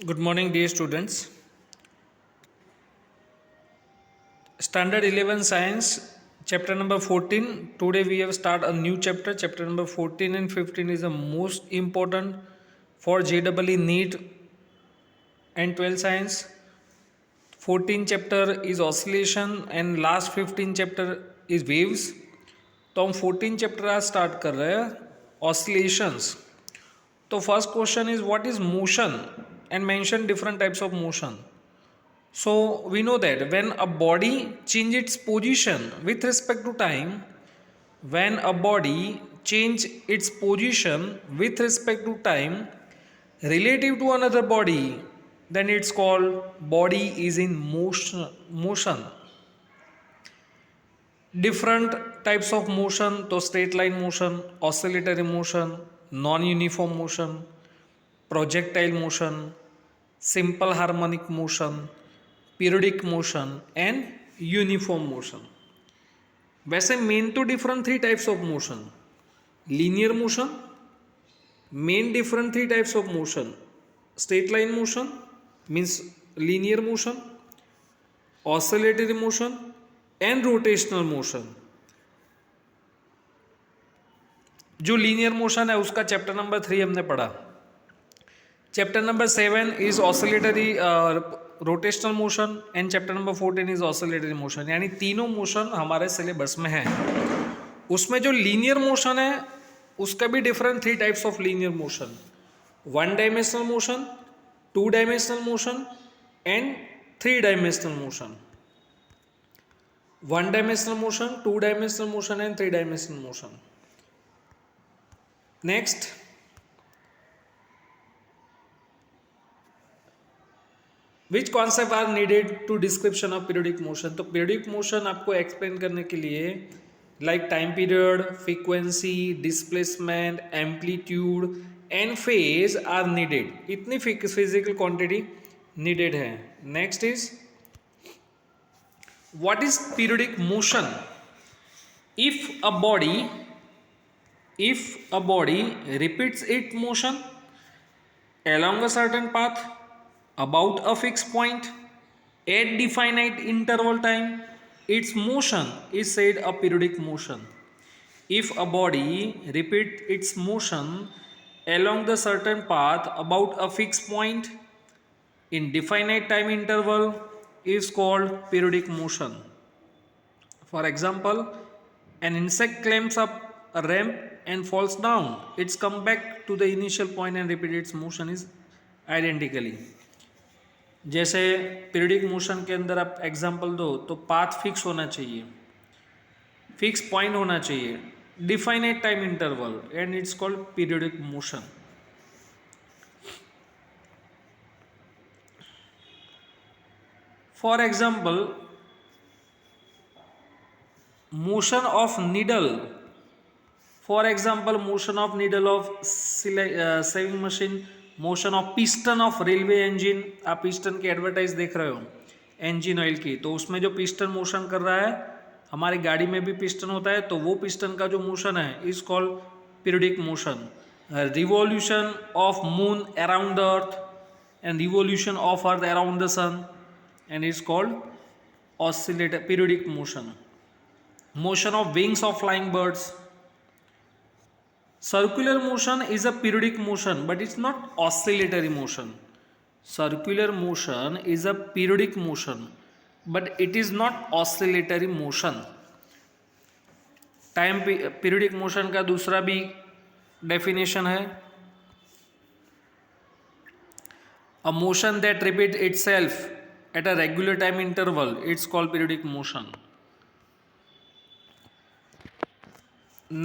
Good morning, dear students. Standard 11 Science, chapter number 14. Today we have started a new chapter. Chapter number 14 and 15 is the most important for JEE NEET and 12 Science. 14 chapter is oscillation and last 15 chapter is waves. तो हम 14 chapter आज start कर रहे हैं oscillations. तो first question is what is motion and mention different types of motion. So we know that when a body change its position with respect to time, when a body change its position with respect to time relative to another body, then it's called body is in motion. Different types of motion, तो straight line motion, oscillatory motion, non-uniform motion, projectile motion, simple harmonic motion, periodic motion and uniform motion. वैसे main तो different three types of motion. Linear motion, main different three types of motion. Straight line motion means linear motion, oscillatory motion and rotational motion. जो linear motion है उसका chapter number 3 हमने पढ़ा. Chapter number 7 is oscillatory rotational motion and chapter number 14 is oscillatory motion. यानी तीनों motion हमारे syllabus में हैं. उसमें जो लीनियर मोशन है उसका भी different three types of linear motion. One dimensional motion, two dimensional motion and three dimensional motion. One dimensional motion, two dimensional motion and three dimensional motion. Next, which concept are needed to description of periodic motion. तो periodic motion आपको explain करने के लिए like time period, frequency, displacement, amplitude and phase are needed. इतनी physical quantity needed है. Next is what is periodic motion. If a body repeats it motion along a certain path about a fixed point at definite interval time, its motion is said a periodic motion. If a body repeats its motion along the certain path about a fixed point in definite time interval is called periodic motion. For example, an insect climbs up a ramp and falls down. It's come back to the initial point and repeat its motion is identically. जैसे periodic motion के अंदर आप example दो तो path fix होना चाहिए, fix point होना चाहिए, definite time interval and it's called periodic motion. For example, motion of needle. For example, motion of needle of saving machine, motion of piston of railway engine. आप piston की advertise देख रहे हो engine oil की, तो उसमें जो piston motion कर रहा है, हमारी गाड़ी में भी पिस्टन होता है, तो वो पिस्टन का जो मोशन है is called periodic motion. Revolution of moon around the earth and revolution of earth around the sun and is called oscillator periodic motion. Motion of wings of flying birds. Circular motion is a periodic motion, but it's not oscillatory motion. Circular motion is a periodic motion, but it is not oscillatory motion. Time periodic motion का दूसरा भी definition है, a motion that repeats itself at a regular time interval, it's called periodic motion.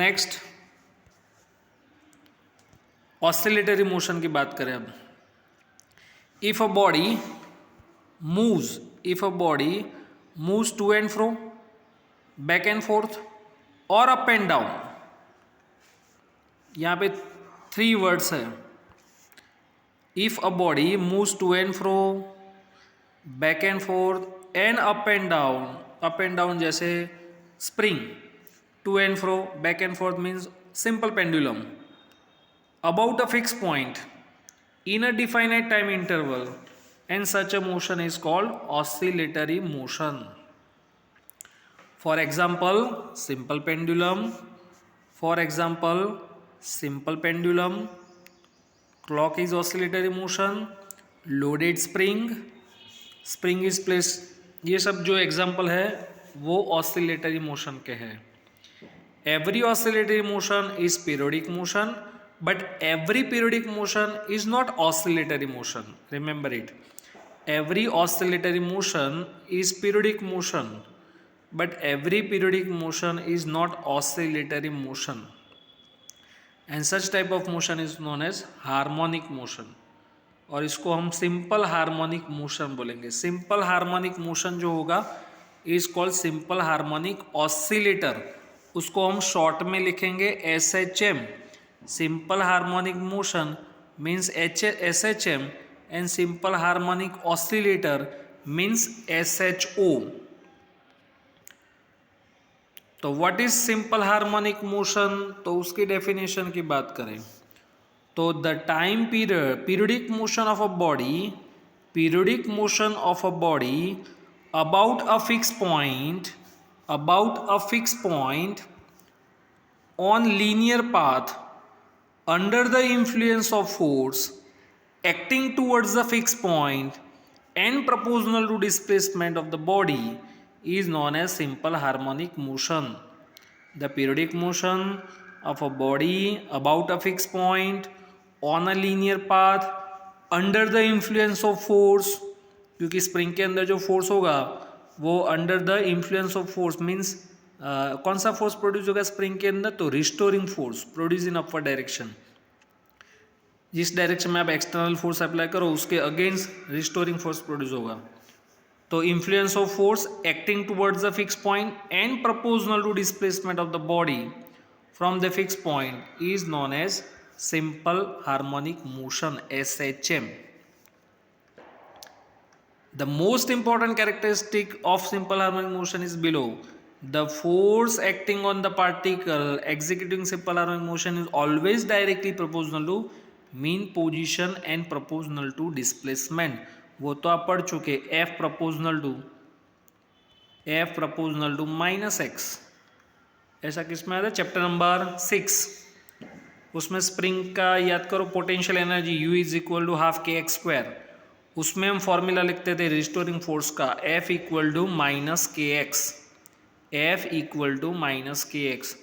Next, oscillatory motion की बात करें अब. If a body moves to and fro, back and forth और up and down. यहाँ पे 3 words है. If a body moves to and fro, back and forth and up and down. Up and down जैसे spring, to and fro, back and forth means simple pendulum. About a fixed point, in a definite time interval, and such a motion is called oscillatory motion. For example, simple pendulum. For example, simple pendulum, clock is oscillatory motion, loaded spring, spring is place, ये सब जो example है वो oscillatory motion के हैं. Every oscillatory motion is periodic motion, but every periodic motion is not oscillatory motion. Remember it. Every oscillatory motion is periodic motion, but every periodic motion is not oscillatory motion, and such type of motion is known as harmonic motion, और इसको हम simple harmonic motion बोलेंगे. Simple harmonic motion जो होगा is called simple harmonic oscillator. उसको हम short में लिखेंगे SHM. Simple harmonic motion means SHM and simple harmonic oscillator means SHO. तो what is simple harmonic motion, तो उसकी डेफिनेशन की बात करें तो the time periodic motion of a body, periodic motion of a body about a fixed point, on linear path under the influence of force acting towards the fixed point and proportional to displacement of the body is known as simple harmonic motion. The periodic motion of a body about a fixed point on a linear path under the influence of force, क्योंकि spring के अंदर जो force होगा वो under the influence of force means कौन सा force produce होगा spring के अंदर, तो restoring force produce in upward direction. जिस डायरेक्शन में आप एक्सटर्नल फोर्स अप्लाई करो उसके अगेंस्ट रिस्टोरिंग फोर्स प्रोड्यूस होगा. तो influence of force acting towards the fix point and proportional to displacement of the body from the fix point is known as simple harmonic motion SHM. The most important characteristic of simple harmonic motion is below. The force acting on the particle executing simple harmonic motion is always directly proportional to mean position and proportional to displacement. वो तो आप पढ़ चुके. F proportional to minus x. ऐसा किसमें आता है, chapter number 6. उसमें स्प्रिंग का याद करो, potential energy U is equal to half KX². उसमें हम फॉर्मूला लिखते थे रिस्टोरिंग फोर्स का F equal to minus KX.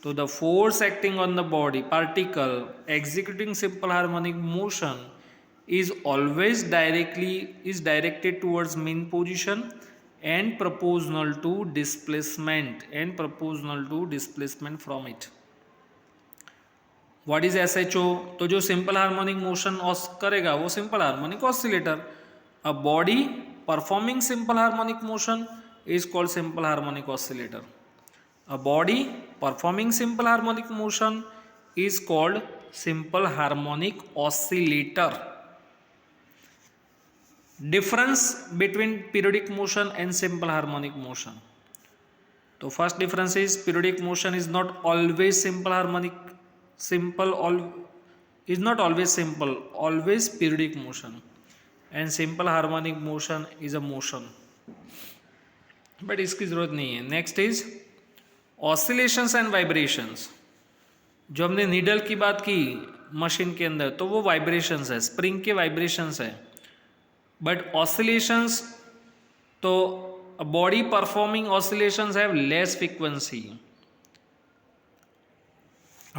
तो the force acting on the body particle executing simple harmonic motion is always directed towards mean position and proportional to displacement from it. What is SHO, तो जो simple harmonic motion करेगा वो simple harmonic oscillator. A body performing simple harmonic motion is called simple harmonic oscillator. A body performing simple harmonic motion is called simple harmonic oscillator. Difference between periodic motion and simple harmonic motion. तो first difference is periodic motion is not always simple harmonic is not always simple, always periodic motion, and simple harmonic motion is a motion, but इसकी जरूरत नहीं है. Next is oscillations and vibrations. जो हमने needle की बात की machine के अंदर तो वो वाइब्रेशंस है, स्प्रिंग के वाइब्रेशंस है. बट ऑसिलेशंस तो body performing oscillations have less frequency.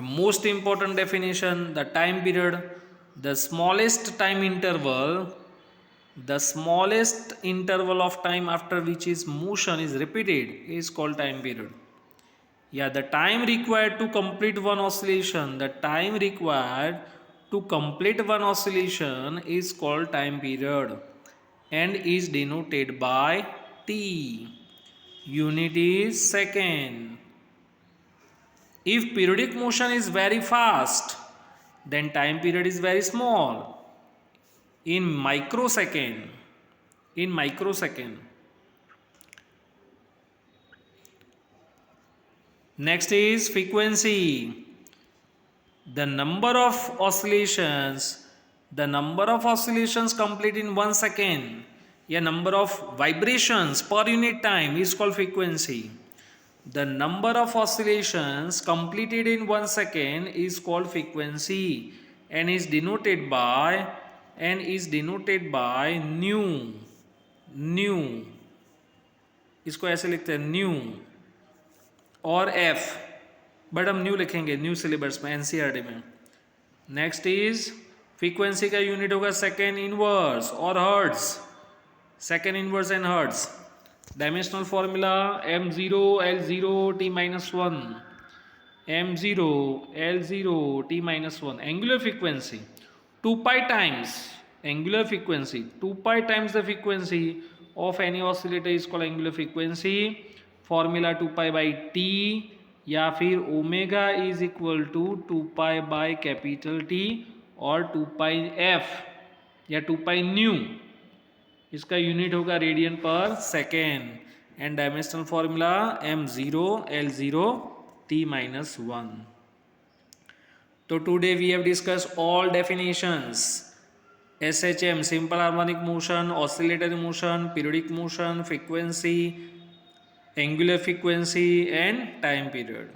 Most important definition, the time period, the smallest interval of time after which is motion is repeated is called time period. Yeah, the time required to complete one oscillation is called time period and is denoted by T. Unit is second. If periodic motion is very fast, then time period is very small, in microsecond. Next is frequency. The number of oscillations The number of oscillations complete in 1 second, या number of vibrations per unit time is called frequency. The number of oscillations completed in 1 second is called frequency and is denoted by nu. इसको ऐसे लिखते हैं new और F, but हम new लिखेंगे new syllabus में, NCERT में. Next is frequency का यूनिट होगा सेकेंड इनवर्स और hertz. Second inverse and hertz. Dimensional formula m0 l0 t minus 1, m0 l0 t minus 1. Angular frequency 2 pi times, angular frequency 2 pi times the frequency of any oscillator is called angular frequency. Formula 2 pi by t या फिर omega is equal to 2 pi by capital T और 2 pi f या 2 pi nu. इसका unit होगा radian per second. And dimensional formula m0 l0 t minus 1. तो today we have discuss all definitions. SHM simple harmonic motion, oscillatory motion, periodic motion, frequency, angular frequency and time period.